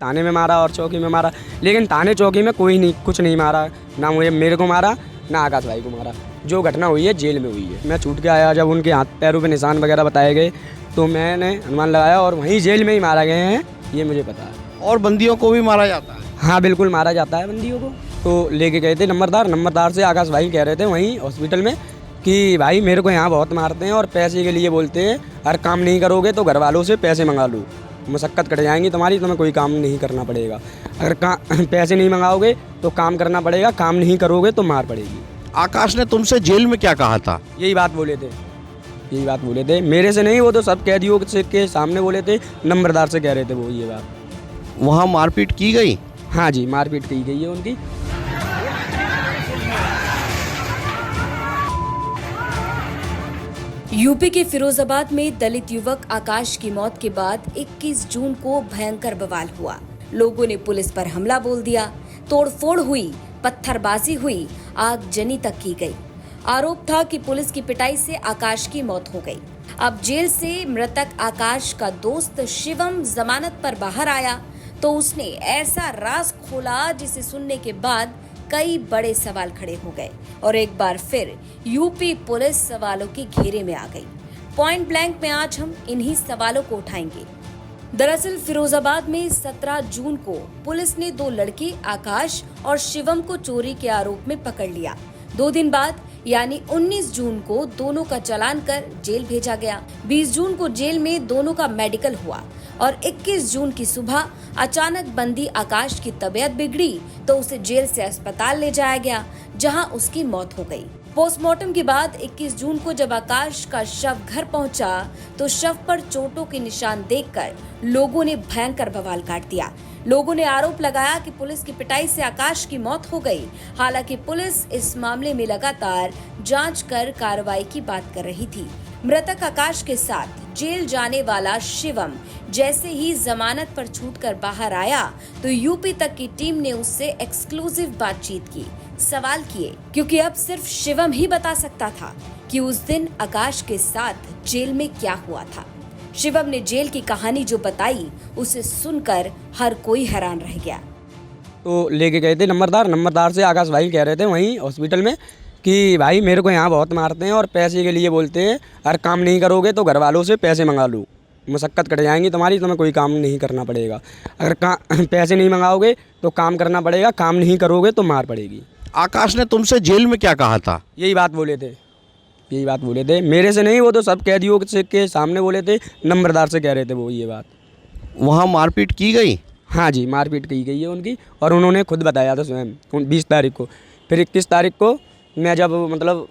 थाने में मारा और चौकी में मारा, लेकिन थाने चौकी में कोई नहीं, कुछ नहीं मारा, ना मुझे मेरे को मारा ना आकाश भाई को मारा। जो घटना हुई है जेल में हुई है। मैं छूट के आया, जब उनके हाथ पैरों पे निशान वगैरह बताए गए तो मैंने अनुमान लगाया और वहीं जेल में ही मारा गए हैं, ये मुझे पता है। और बंदियों को भी मारा जाता है? हाँ बिल्कुल मारा जाता है बंदियों को। तो लेके गए थे नंबरदार से आकाश भाई कह रहे थे वहीं हॉस्पिटल में कि भाई मेरे को यहाँ बहुत मारते हैं और पैसे के लिए बोलते हैं, हर काम नहीं करोगे तो घर वालों से पैसे मंगा लो, मशक्क़त कट जाएंगी तुम्हारी, तुम्हें कोई काम नहीं करना पड़ेगा। अगर पैसे नहीं मंगाओगे तो काम करना पड़ेगा, काम नहीं करोगे तो मार पड़ेगी। आकाश ने तुमसे जेल में क्या कहा था? यही बात बोले थे, मेरे से नहीं, वो तो सब कैदियों के सामने बोले थे, नंबरदार से कह रहे थे वो ये बात। वहाँ मारपीट की गई? हाँ जी, मारपीट की गई है उनकी। यूपी के फिरोजाबाद में दलित युवक आकाश की मौत के बाद 21 जून को भयंकर बवाल हुआ। लोगों ने पुलिस पर हमला बोल दिया, तोड़फोड़ हुई, पत्थरबाजी हुई, आगजनी तक की गई। आरोप था कि पुलिस की पिटाई से आकाश की मौत हो गई। अब जेल से मृतक आकाश का दोस्त शिवम जमानत पर बाहर आया तो उसने ऐसा राज खोला जिसे सुनने के बाद कई बड़े सवाल खड़े हो गए और एक बार फिर यूपी पुलिस सवालों के घेरे में आ गई। पॉइंट ब्लैंक में आज हम इन्हीं सवालों को उठाएंगे। दरअसल फिरोजाबाद में 17 जून को पुलिस ने 2 लड़के आकाश और शिवम को चोरी के आरोप में पकड़ लिया। 2 दिन बाद यानी 19 जून को दोनों का चालान कर जेल भेजा गया। 20 जून को जेल में दोनों का मेडिकल हुआ और 21 जून की सुबह अचानक बंदी आकाश की तबीयत बिगड़ी तो उसे जेल से अस्पताल ले जाया गया, जहां उसकी मौत हो गई। पोस्टमार्टम के बाद 21 जून को जब आकाश का शव घर पहुंचा तो शव पर चोटों के निशान देखकर लोगों ने भयंकर बवाल काट दिया। लोगों ने आरोप लगाया कि पुलिस की पिटाई से आकाश की मौत हो गई। हालांकि पुलिस इस मामले में लगातार जांच कर कार्रवाई की बात कर रही थी। मृतक आकाश के साथ जेल जाने वाला शिवम जैसे ही जमानत पर छूटकर बाहर आया तो यूपी तक की टीम ने उससे एक्सक्लूसिव बातचीत की, सवाल किए, क्योंकि अब सिर्फ शिवम ही बता सकता था कि उस दिन आकाश के साथ जेल में क्या हुआ था। शिवम ने जेल की कहानी जो बताई उसे सुनकर हर कोई हैरान रह गया। तो लेके गए थे नंबरदार से आकाश भाई कह रहे थे वहीं हॉस्पिटल में कि भाई मेरे को यहाँ बहुत मारते हैं और पैसे के लिए बोलते हैं, हर काम नहीं करोगे तो घर वालों से पैसे मंगा लो, मशक्क़त कट जाएंगी तुम्हारी, तुम्हें कोई काम नहीं करना पड़ेगा। अगर पैसे नहीं मंगाओगे तो काम करना पड़ेगा, काम नहीं करोगे तो मार पड़ेगी। आकाश ने तुमसे जेल में क्या कहा था? यही बात बोले थे, मेरे से नहीं, वो तो सब कैदियों के सामने बोले थे, नंबरदार से कह रहे थे वो ये बात। वहाँ मारपीट की गई? हाँ जी, मारपीट की गई है उनकी और उन्होंने खुद बताया था स्वयं 20 तारीख को। फिर 21 तारीख को मैं जब मतलब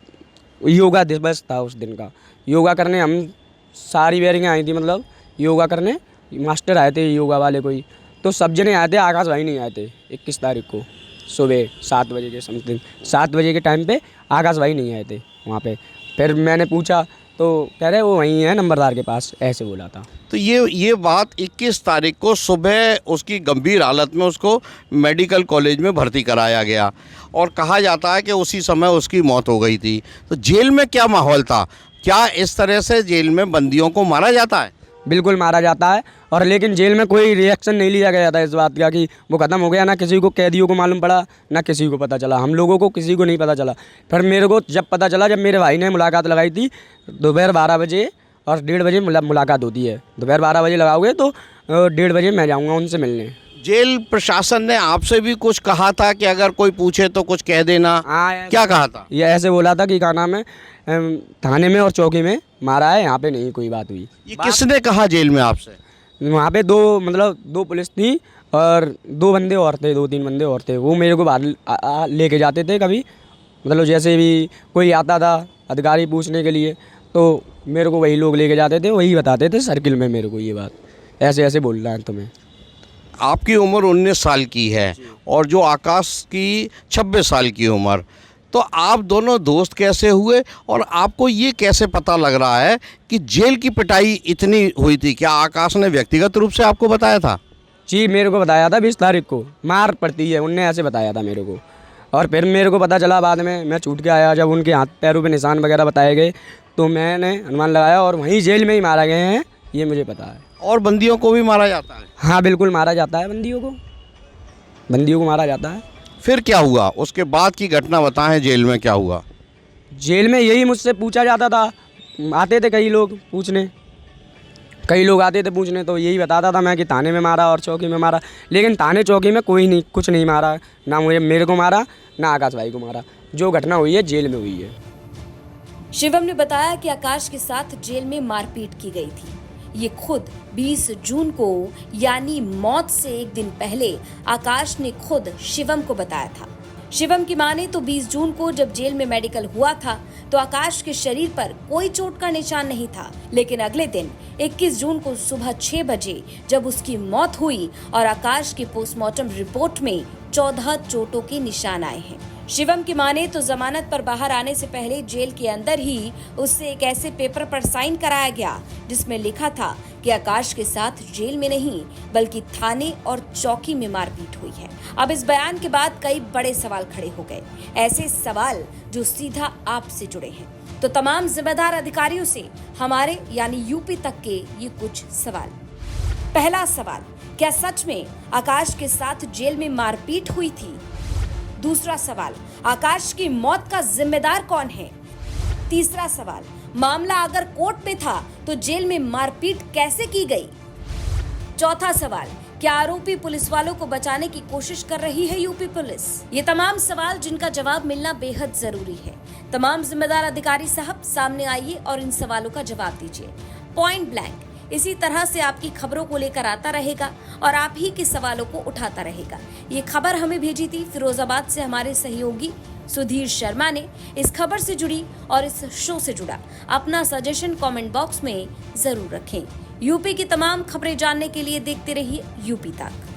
योगा दिवस था उस दिन का, योगा करने हम सारी बेरिंगें आई थी, मतलब योगा करने मास्टर आए थे योगा वाले कोई, तो सब जने आए थे, आकाश भाई नहीं आए थे। 21 तारीख को सुबह 7 बजे के समथिंग, 7 बजे के टाइम पे आकाश भाई नहीं आए थे वहाँ पे। फिर मैंने पूछा तो कह रहे वो वहीं है नंबरदार के पास, ऐसे बोला था। तो ये बात 21 तारीख को सुबह उसकी गंभीर हालत में उसको मेडिकल कॉलेज में भर्ती कराया गया और कहा जाता है कि उसी समय उसकी मौत हो गई थी। तो जेल में क्या माहौल था? क्या इस तरह से जेल में बंदियों को मारा जाता है? बिल्कुल मारा जाता है, और लेकिन जेल में कोई रिएक्शन नहीं लिया गया था इस बात का कि वो ख़त्म हो गया। ना किसी को कैदियों को मालूम पड़ा, ना किसी को पता चला, हम लोगों को किसी को नहीं पता चला। फिर मेरे को जब पता चला, जब मेरे भाई ने मुलाकात लगाई थी, दोपहर 12 बजे और 1:30 बजे मुलाकात होती है। दोपहर 12 बजे लगाओगे तो 1:30 बजे मैं जाऊँगा उनसे मिलने। जेल प्रशासन ने आपसे भी कुछ कहा था कि अगर कोई पूछे तो कुछ कह देना? हाँ, क्या कहा था? ये ऐसे बोला था कि क्या नाम है, थाने में और चौकी में मारा है, यहाँ पे नहीं कोई बात हुई। ये किसने कहा जेल में आपसे? वहाँ पे 2 पुलिस थी और 2 बंदे और थे, 2-3 बंदे और थे। वो मेरे को बाहर लेके जाते थे कभी, मतलब जैसे भी कोई आता था अधिकारी पूछने के लिए तो मेरे को वही लोग लेके जाते थे, वही बताते थे सर्किल में मेरे को ये बात, ऐसे ऐसे बोल रहा है तुम्हें। आपकी उम्र 19 साल की है और जो आकाश की 26 साल की उम्र, तो आप दोनों दोस्त कैसे हुए और आपको ये कैसे पता लग रहा है कि जेल की पिटाई इतनी हुई थी? क्या आकाश ने व्यक्तिगत रूप से आपको बताया था? जी, मेरे को बताया था 20 तारीख को मार पड़ती है, उनने ऐसे बताया था मेरे को। और फिर मेरे को पता चला बाद में, मैं छूट के आया, जब उनके हाथ पैरों पे निशान वगैरह बताए गए तो मैंने अनुमान लगाया और वहीं जेल में ही मारा गए हैं, ये मुझे पता है। और बंदियों को भी मारा जाता है? हाँ बिल्कुल मारा जाता है, बंदियों को मारा जाता है। फिर क्या हुआ, उसके बाद की घटना बताएं, जेल में क्या हुआ? जेल में यही मुझसे पूछा जाता था, आते थे कई लोग पूछने, तो यही बताता था मैं कि थाने में मारा और चौकी में मारा, लेकिन थाने चौकी में कोई नहीं, कुछ नहीं मारा, ना मेरे को मारा ना आकाश भाई को मारा। जो घटना हुई है जेल में हुई है। शिवम ने बताया कि आकाश के साथ जेल में मारपीट की गई थी। ये खुद 20 जून को यानी मौत से एक दिन पहले आकाश ने खुद शिवम को बताया था। शिवम की माने तो 20 जून को जब जेल में मेडिकल हुआ था तो आकाश के शरीर पर कोई चोट का निशान नहीं था, लेकिन अगले दिन 21 जून को सुबह 6 बजे जब उसकी मौत हुई और आकाश की पोस्टमार्टम रिपोर्ट में 14 चोटों के निशान आए हैं। शिवम की माने तो जमानत पर बाहर आने से पहले जेल के अंदर ही उससे एक ऐसे पेपर पर साइन कराया गया जिसमें लिखा था कि आकाश के साथ जेल में नहीं बल्कि थाने और चौकी में मारपीट हुई है। अब इस बयान के बाद कई बड़े सवाल खड़े हो गए, ऐसे सवाल जो सीधा आपसे जुड़े हैं। तो तमाम जिम्मेदार अधिकारियों से हमारे यानी यूपी तक के ये कुछ सवाल। पहला सवाल, क्या सच में आकाश के साथ जेल में मारपीट हुई थी? दूसरा सवाल, आकाश की मौत का जिम्मेदार कौन है? तीसरा सवाल, मामला अगर कोर्ट में था तो जेल में मारपीट कैसे की गई? चौथा सवाल, क्या आरोपी पुलिस वालों को बचाने की कोशिश कर रही है यूपी पुलिस? ये तमाम सवाल जिनका जवाब मिलना बेहद जरूरी है। तमाम जिम्मेदार अधिकारी साहब सामने आइए और इन सवालों का जवाब दीजिए। पॉइंट ब्लैंक इसी तरह से आपकी खबरों को लेकर आता रहेगा और आप ही के सवालों को उठाता रहेगा। ये खबर हमें भेजी थी फिरोजाबाद से हमारे सहयोगी सुधीर शर्मा ने। इस खबर से जुड़ी और इस शो से जुड़ा अपना सजेशन कमेंट बॉक्स में जरूर रखें। यूपी की तमाम खबरें जानने के लिए देखते रहिए यूपी तक।